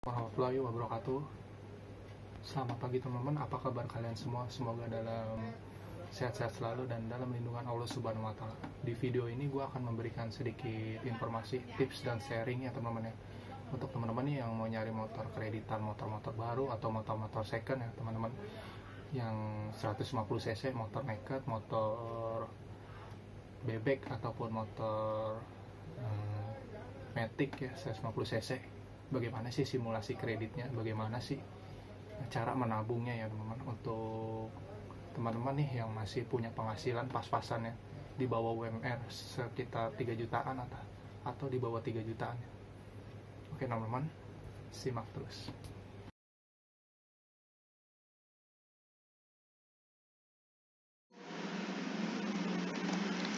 Warahmatullahi wabarakatuh. Selamat pagi teman-teman, apa kabar kalian semua? Semoga dalam sehat-sehat selalu dan dalam lindungan Allah Subhanahu wa Ta'ala. Di video ini gue akan memberikan sedikit informasi, tips dan sharing ya teman-teman ya. Untuk teman-teman yang mau nyari motor kreditan, motor-motor baru atau motor-motor second ya teman-teman, yang 150 cc, motor naked, motor bebek ataupun motor Matic ya 150 cc. Bagaimana sih simulasi kreditnya, bagaimana sih cara menabungnya ya teman-teman, untuk teman-teman nih yang masih punya penghasilan pas-pasan ya di bawah UMR sekitar 3 jutaan atau di bawah 3 jutaan. Oke teman-teman, simak terus.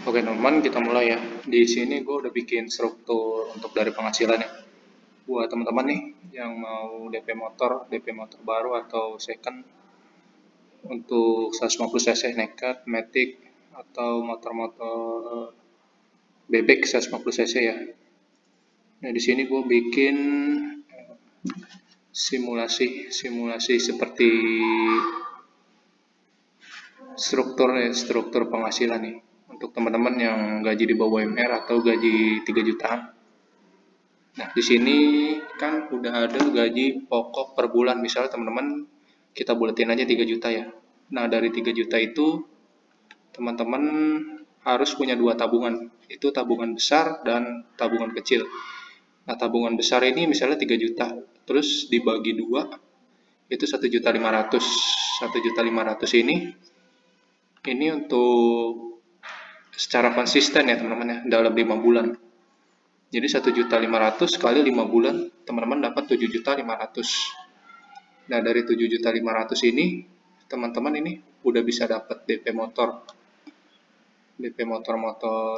Oke teman-teman, kita mulai ya. Di sini gue udah bikin struktur untuk dari penghasilannya. Buat teman-teman nih yang mau DP motor baru atau second untuk 150 cc naked, matic atau motor-motor bebek 150 cc ya. Nah, di sini gue bikin simulasi seperti struktur penghasilan nih untuk teman-teman yang gaji di bawah UMR atau gaji 3 jutaan. Nah, di sini kan udah ada gaji pokok per bulan. Misalnya teman-teman kita buletin aja 3 juta ya. Nah, dari 3 juta itu teman-teman harus punya 2 tabungan. Itu tabungan besar dan tabungan kecil. Nah, tabungan besar ini misalnya 3 juta. Terus dibagi 2 itu 1.500.000. 1.500.000 ini untuk secara konsisten ya teman-teman ya, dalam 5 bulan. Jadi 1.500.000 kali 5 bulan, teman-teman dapat 7.500.000. Nah, dari 7.500.000 ini, teman-teman ini udah bisa dapat DP motor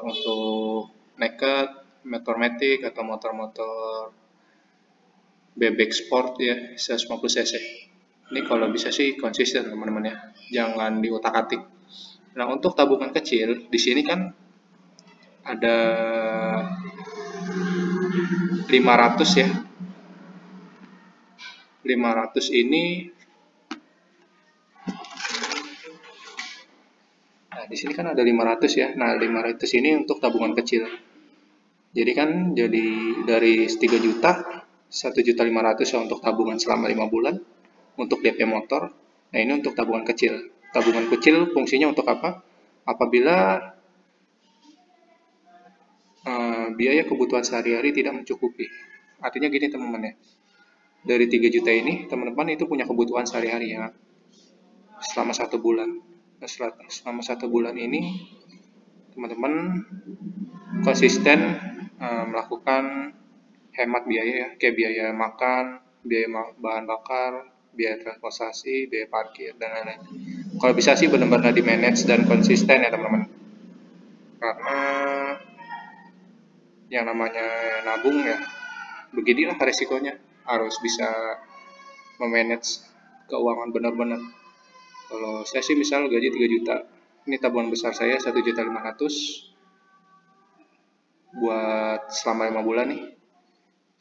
untuk naked, motor matic atau motor-motor bebek sport ya, 150 cc. Ini kalau bisa sih konsisten teman-teman ya, jangan diutak-atik. Nah, untuk tabungan kecil, di sini kan ada 500 ya. 500 ini, nah di sini kan ada 500 ya. Nah, 500 ini untuk tabungan kecil. Jadi kan dari 3 juta, 1.500.000 ya untuk tabungan selama 5 bulan untuk DP motor. Nah, ini untuk tabungan kecil. Tabungan kecil fungsinya untuk apa? Apabila biaya kebutuhan sehari-hari tidak mencukupi. Artinya gini teman-teman ya. Dari 3 juta ini, teman-teman itu punya kebutuhan sehari-hari ya. Selama 1 bulan. Nah, selama 1 bulan ini, teman-teman konsisten melakukan hemat biaya ya, kayak biaya makan, biaya bahan bakar, biaya transportasi, biaya parkir, dan lain-lain. Kalau bisa sih benar-benar di manage dan konsisten ya teman-teman. Karena yang namanya nabung ya, beginilah resikonya. Harus bisa memanage keuangan benar-benar. Kalau saya sih misal gaji 3 juta, ini tabungan besar saya 1.500.000 buat selama 5 bulan nih,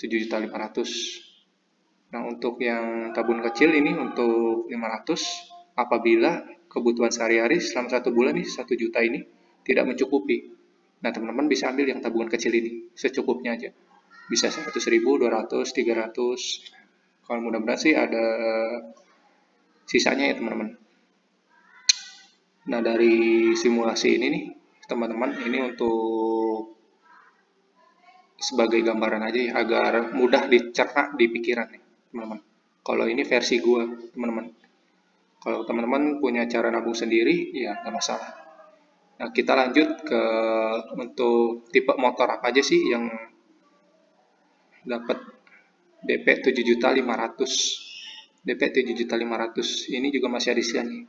7.500.000. Nah, untuk yang tabungan kecil ini untuk 500 apabila kebutuhan sehari-hari selama 1 bulan nih 1 juta ini tidak mencukupi. Nah, teman-teman bisa ambil yang tabungan kecil ini secukupnya aja. Bisa 100.000, 200, 300. Kalau mudah-mudahan sih ada sisanya ya teman-teman. Nah, dari simulasi ini nih teman-teman, ini untuk sebagai gambaran aja ya, agar mudah dicerna di pikiran nih teman-teman. Kalau ini versi gue teman-teman. Kalau teman-teman punya cara nabung sendiri ya nggak masalah. Nah, kita lanjut ke untuk tipe motor apa aja sih yang dapat DP 7.500.000. DP 7.500.000 ini juga masih ada isiannya.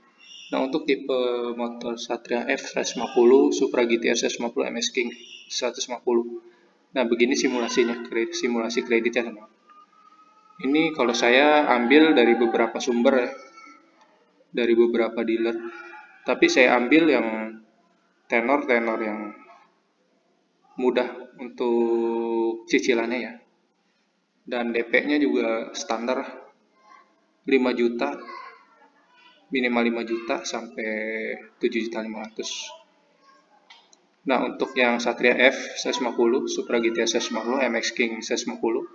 Nah, untuk tipe motor Satria F 150, Supra GTR 150, MS King 150. Nah, begini simulasinya, simulasi kreditnya teman. Ini kalau saya ambil dari beberapa sumber ya, dari beberapa dealer. Tapi saya ambil yang tenor yang mudah untuk cicilannya ya. dan DP-nya juga standar 5 juta, minimal 5 juta sampai 7.500.000. Nah, untuk yang Satria F 150, Supra GTR 150, MX King 150,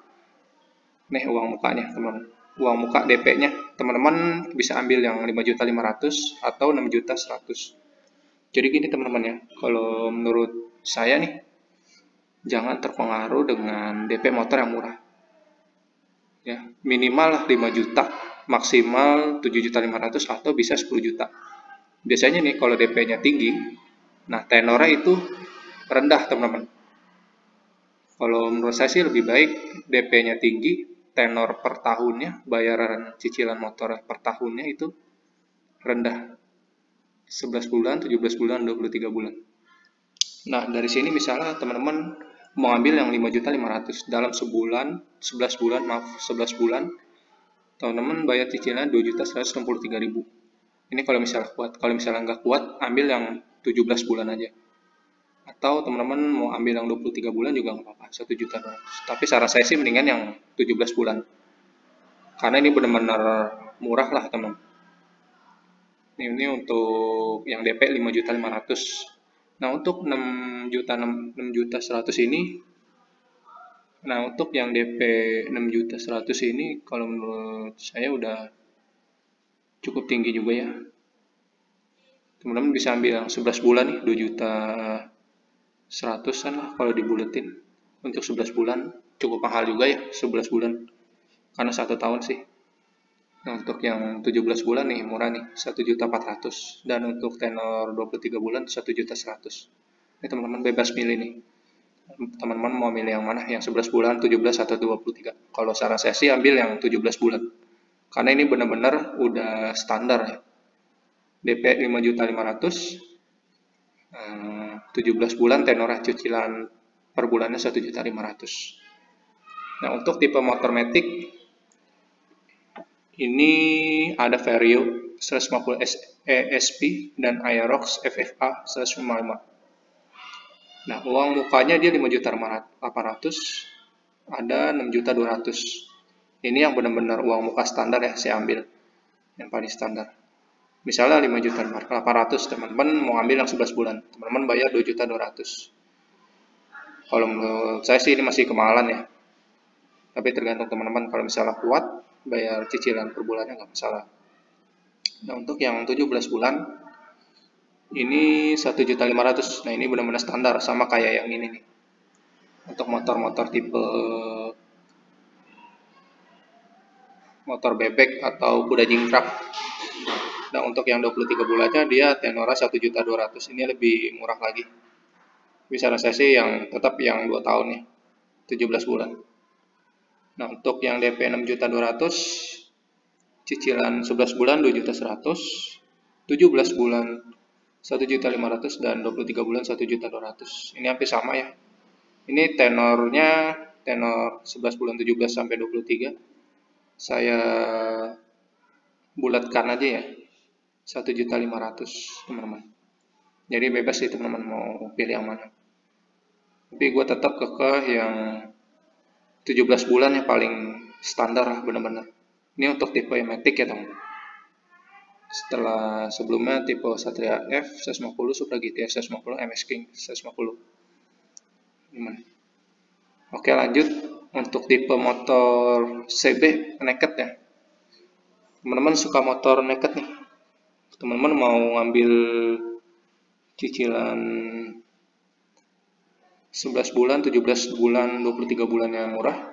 nih uang mukanya teman. Uang muka DP-nya teman-teman bisa ambil yang 5.500.000 atau 6.100.000. Jadi gini teman-teman ya, kalau menurut saya nih, jangan terpengaruh dengan DP motor yang murah. Ya, minimal 5 juta, maksimal 7.500.000 atau bisa 10 juta. Biasanya nih kalau DP-nya tinggi, nah tenornya itu rendah teman-teman. Kalau menurut saya sih lebih baik DP-nya tinggi, tenor per tahunnya, bayaran cicilan motor per tahunnya itu rendah. 11 bulan, 17 bulan, 23 bulan. Nah, dari sini misalnya teman-teman mau ambil yang 5.500.000 dalam sebulan, 11 bulan, maaf, 11 bulan, teman-teman bayar cicilan 2.163.000. Ini kalau misalnya kuat. Kalau misalnya nggak kuat, ambil yang 17 bulan aja. Atau teman-teman mau ambil yang 23 bulan juga nggak apa-apa, 1.200.000. Tapi saran saya sih mendingan yang 17 bulan. Karena ini benar-benar murah lah teman. Ini untuk yang DP 5.500.000. Nah, untuk 6.100.000 ini, nah untuk yang DP 6.100.000 ini kalau menurut saya udah cukup tinggi juga ya. Teman-teman bisa ambil yang 11 bulan nih, 2.100.000-an lah kalau dibuletin. Untuk 11 bulan cukup mahal juga ya, 11 bulan. Karena 1 tahun sih. Nah, untuk yang 17 bulan nih murah nih, 1.400.000. Dan untuk tenor 23 bulan 1.100.000. Ini teman-teman bebas milih nih. Teman-teman mau milih yang mana? Yang 11 bulan, 17 atau 23. Kalau saran saya sih ambil yang 17 bulan. Karena ini benar-benar udah standar ya. DP 5.500.000, 17 bulan tenor cicilan per bulannya 1.500.000. Nah, untuk tipe motor Matic ini ada Vario 150 ESP dan Aerox FFA 155. Nah, uang mukanya dia 5.800.000, ada 6.200.000. Ini yang benar-benar uang muka standar ya, saya ambil yang paling standar. Misalnya 5.800.000, teman-teman mau ambil yang 11 bulan, teman-teman bayar 2.200.000. Kalau menurut saya sih ini masih kemahalan ya. Tapi tergantung teman-teman, kalau misalnya kuat, bayar cicilan per bulannya nggak masalah. Nah, untuk yang 17 bulan, ini 1.500.000. Nah, ini benar-benar standar, sama kayak yang ini nih. Untuk motor-motor tipe motor bebek atau kuda jingkrak. Nah, untuk yang 23 bulannya dia tenornya 1.200.000. Ini lebih murah lagi. Bisa saya sih yang tetap yang 2 tahun ya, 17 bulan. Nah, untuk yang DP 6.200.000, cicilan 11 bulan 2.100.000, 17 bulan 1.500.000 dan 23 bulan 1.200.000. Ini hampir sama ya. Ini tenornya tenor 11 bulan 17 sampai 23. Saya bulatkan aja ya. 1.500.000 teman-teman. Jadi bebas sih teman-teman mau pilih yang mana. Tapi gue tetap kekeh yang 17 bulan yang paling standar lah benar-benar. Ini untuk tipe Matic ya teman-teman. Setelah sebelumnya tipe Satria F 150, Supra GTR 150, MX King 150. Oke, lanjut untuk tipe motor CB naked ya. Teman-teman suka motor naked nih. Teman-teman mau ngambil cicilan 11 bulan, 17 bulan, 23 bulan yang murah.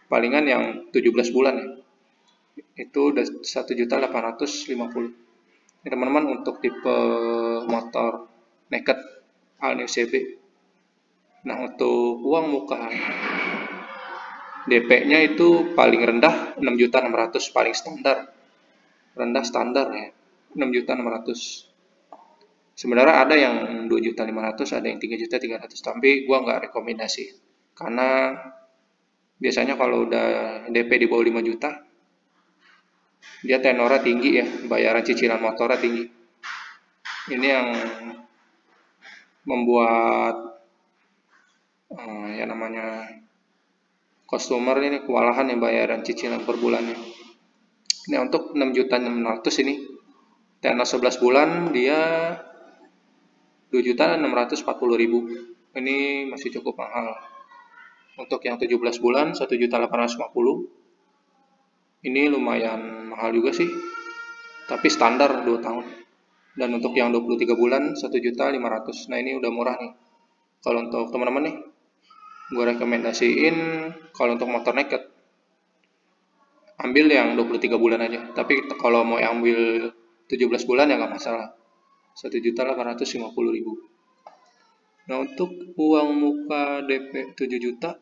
Palingan yang 17 bulan ya. Itu udah 1.850.000. Ini teman-teman untuk tipe motor naked all new CB. Nah, untuk uang muka DP-nya itu paling rendah 6.600.000, paling standar. Rendah standar ya. 6.600.000. Sebenarnya ada yang 2.500.000, ada yang 3.300.000, tapi gua nggak rekomendasi. Karena biasanya kalau udah DP di bawah 5 juta, dia tenornya tinggi ya, bayaran cicilan motornya tinggi. Ini yang membuat ya namanya customer ini kewalahan yang bayaran cicilan per bulannya. Nah, untuk 6.600.000 ini tenor 11 bulan dia 2.640.000. Ini masih cukup mahal. Untuk yang 17 bulan 1.850.000. Ini lumayan mahal juga sih. Tapi standar 2 tahun. Dan untuk yang 23 bulan 1.500.000. Nah, ini udah murah nih. Kalau untuk teman-teman nih, gue rekomendasiin kalau untuk motor naked ambil yang 23 bulan aja. Tapi kalau mau ambil 17 bulan ya nggak masalah. 1.850.000. Nah, untuk uang muka DP 7 juta,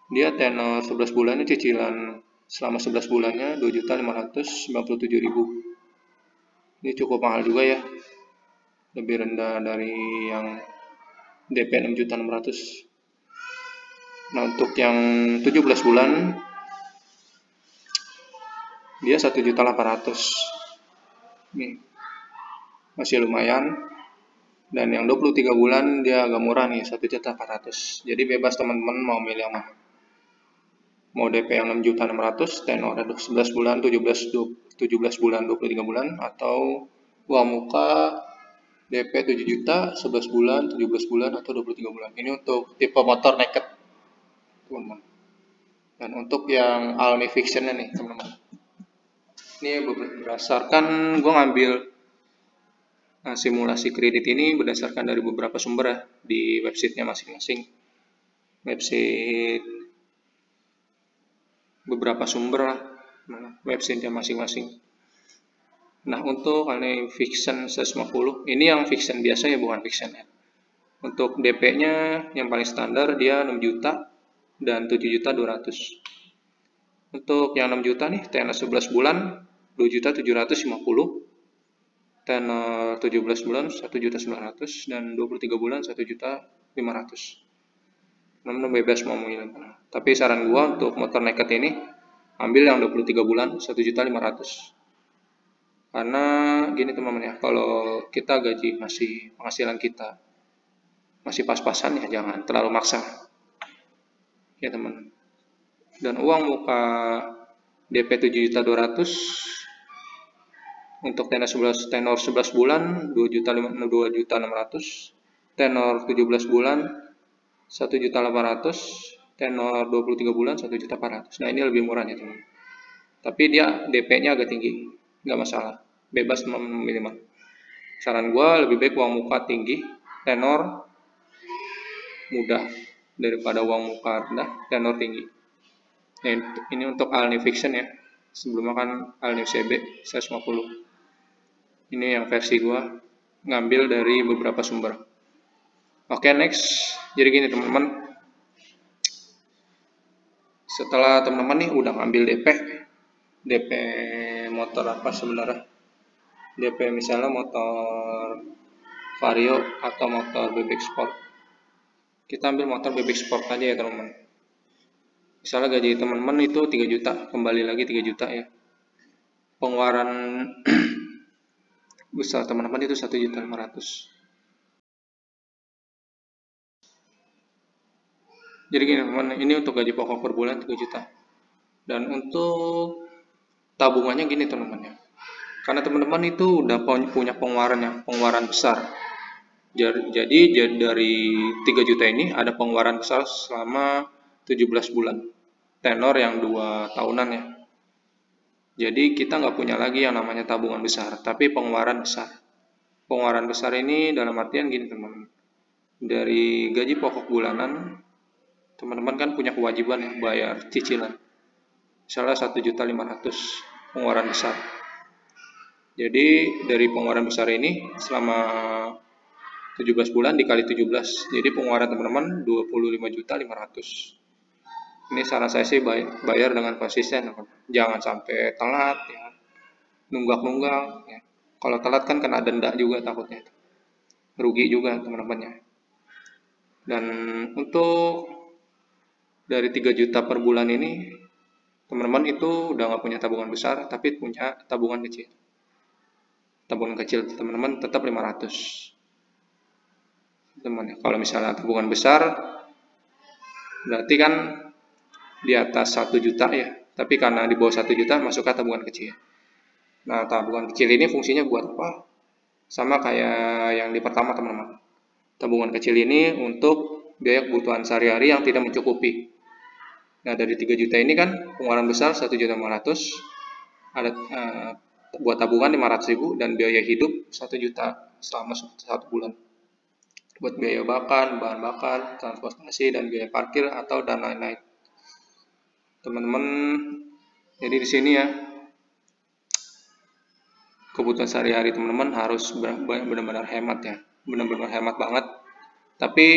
dia tenor 11 bulannya cicilan selama 11 bulannya 2.597.000. Ini cukup mahal juga ya. Lebih rendah dari yang DP 6.600.000. Nah, untuk yang 17 bulan dia 1.800.000. Nih. Masih lumayan. Dan yang 23 bulan dia agak murah nih, 1.400.000. Jadi bebas teman-teman mau milih yang mana. Mau DP yang 6.600.000, tenor 11 bulan, 17 bulan, 23 bulan, atau uang muka DP 7 juta, 11 bulan, 17 bulan, atau 23 bulan. Ini untuk tipe motor naked, teman-teman. Dan untuk yang Almi Fiction-nya nih, teman-teman. Ini berdasarkan gue ngambil simulasi kredit ini berdasarkan dari beberapa sumber ya, di websitenya masing-masing. Website beberapa sumber lah, websitenya masing-masing. Nah, untuk Almi Fiction 150, ini yang Fiction biasa ya, bukan Fiction ya. Untuk DP-nya yang paling standar dia 6 juta dan 7.200.000. Untuk yang 6 juta nih, tenor 11 bulan 2.750.000. Tenor 17 bulan 1.900.000 dan 23 bulan 1.500.000. Teman-teman bebas mau milih mana. Tapi saran gua untuk motor naked ini ambil yang 23 bulan 1.500.000. Karena gini teman-teman ya, kalau kita gaji masih penghasilan kita masih pas-pasan ya, jangan terlalu maksa. Ya teman. Dan uang muka DP 7.200.000 untuk tenor 11 bulan 2.600.000, tenor 17 bulan 1.800.000, tenor 23 bulan 1.400.000. Nah, ini lebih murahnya teman. Tapi dia DP-nya agak tinggi, nggak masalah, bebas memilih. Saran gua lebih baik uang muka tinggi, tenor mudah daripada uang muka rendah, tenor tinggi. Nah, ini untuk Almi Fiction ya. Sebelumnya kan Almi CB 150. Ini yang versi gua ngambil dari beberapa sumber. Oke, next. Jadi gini teman-teman. Setelah teman-teman nih udah ngambil DP motor apa sebenarnya? DP misalnya motor Vario atau motor Bebek Sport. Kita ambil motor Bebek Sport aja ya teman-teman. Misalnya gaji teman-teman itu 3 juta, kembali lagi 3 juta ya. Pengeluaran besar teman-teman itu 1.500.000. Jadi gini teman-teman, ini untuk gaji pokok per bulan 3 juta. Dan untuk tabungannya gini teman-teman ya. Karena teman-teman itu udah punya pengeluaran besar. Jadi dari 3 juta ini ada pengeluaran besar selama 17 bulan. Tenor yang 2 tahunan ya. Jadi kita nggak punya lagi yang namanya tabungan besar, tapi pengeluaran besar. Pengeluaran besar ini dalam artian gini teman-teman. Dari gaji pokok bulanan, teman-teman kan punya kewajiban ya bayar cicilan. Misalnya 1.500.000 pengeluaran besar. Jadi dari pengeluaran besar ini selama 17 bulan dikali 17. Jadi pengeluaran teman-teman 25.500.000. Ini saran saya sih bayar dengan konsisten. Jangan sampai telat ya. Nunggak-nunggak ya. Kalau telat kan kena denda juga takutnya. Rugi juga teman-temannya. Dan untuk dari 3 juta per bulan ini, teman-teman itu udah nggak punya tabungan besar, tapi punya tabungan kecil. Tabungan kecil teman-teman tetap 500. Teman, kalau misalnya tabungan besar, Berarti kan di atas 1 juta ya, tapi karena di bawah 1 juta masuk ke tabungan kecil. Nah, tabungan kecil ini fungsinya buat apa? Sama kayak yang di pertama teman-teman. Tabungan kecil ini untuk biaya kebutuhan sehari-hari yang tidak mencukupi. Nah, dari 3 juta ini kan pengeluaran besar 1.500.000, ada buat tabungan 500.000 dan biaya hidup 1 juta selama 1 bulan. Buat biaya makan, bahan bakar, transportasi, dan biaya parkir atau dan lain-lain. Teman-teman, jadi di sini ya, kebutuhan sehari-hari teman-teman harus benar-benar hemat ya, benar-benar hemat banget. Tapi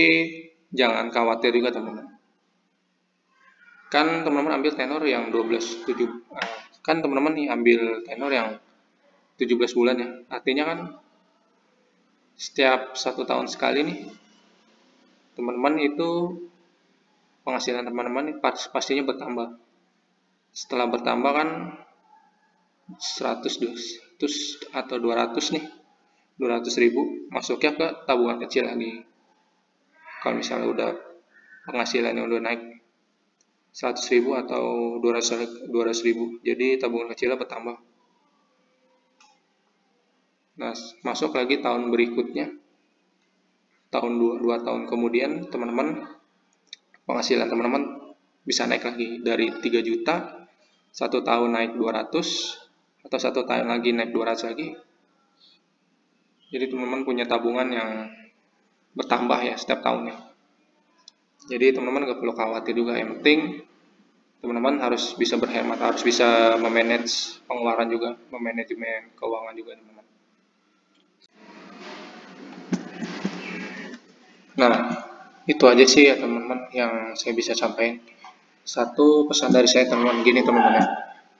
jangan khawatir juga teman-teman. Kan teman-teman ambil tenor yang 12 kan teman-teman nih ambil tenor yang 17 bulan ya. Artinya kan setiap 1 tahun sekali nih teman-teman itu penghasilan teman-teman pastinya bertambah. Setelah bertambah kan 100 atau 200 nih, 200.000 masuknya ke tabungan kecil lagi. Kalau misalnya udah penghasilannya udah naik 100.000 atau 200.000, jadi tabungan kecilnya bertambah. Nah, masuk lagi tahun berikutnya, tahun 2 tahun kemudian teman-teman penghasilan teman-teman bisa naik lagi dari 3 juta, 1 tahun naik 200, atau 1 tahun lagi naik 200 lagi. Jadi teman-teman punya tabungan yang bertambah ya setiap tahunnya. Jadi teman-teman gak perlu khawatir juga, yang penting teman-teman harus bisa berhemat, harus bisa memanage pengeluaran juga, memanajemen keuangan juga teman-teman. Nah, itu aja sih ya teman-teman yang saya bisa sampaikan. Satu pesan dari saya teman-teman, gini teman-teman ya.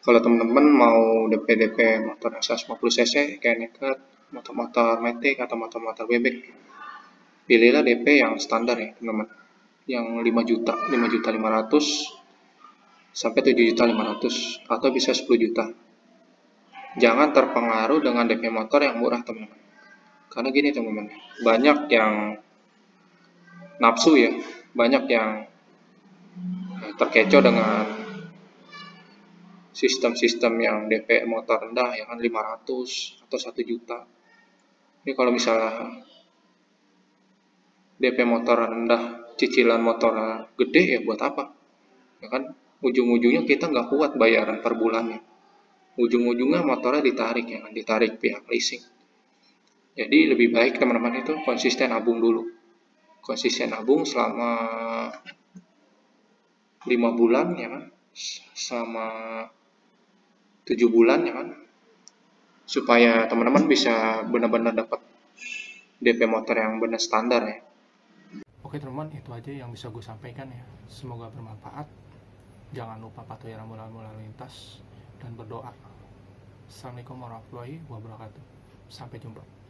Kalau teman-teman mau DP motor 150 cc kayak Naked, motor-motor Matic atau motor-motor bebek, pilihlah DP yang standar ya teman-teman, yang 5 juta, 5.500.000 sampai 7.500.000 atau bisa 10 juta. Jangan terpengaruh dengan DP motor yang murah teman-teman. Karena gini teman-teman, banyak yang nafsu ya, banyak yang terkecoh dengan sistem-sistem yang DP motor rendah ya kan, 500 atau 1 juta. Ini kalau misalnya DP motor rendah, cicilan motor gede ya buat apa? Ya kan, ujung-ujungnya kita nggak kuat bayaran per bulannya. Ujung-ujungnya motornya ditarik ya kan, ditarik pihak leasing. Jadi lebih baik teman-teman itu konsisten nabung dulu. Konsisten nabung selama 5 bulan ya kan, selama 7 bulan ya kan, supaya teman-teman bisa benar-benar dapat DP motor yang benar standar ya. Oke teman-teman, itu aja yang bisa gue sampaikan ya. Semoga bermanfaat. Jangan lupa patuhi rambu-rambu lalu lintas dan berdoa. Assalamualaikum warahmatullahi wabarakatuh. Sampai jumpa.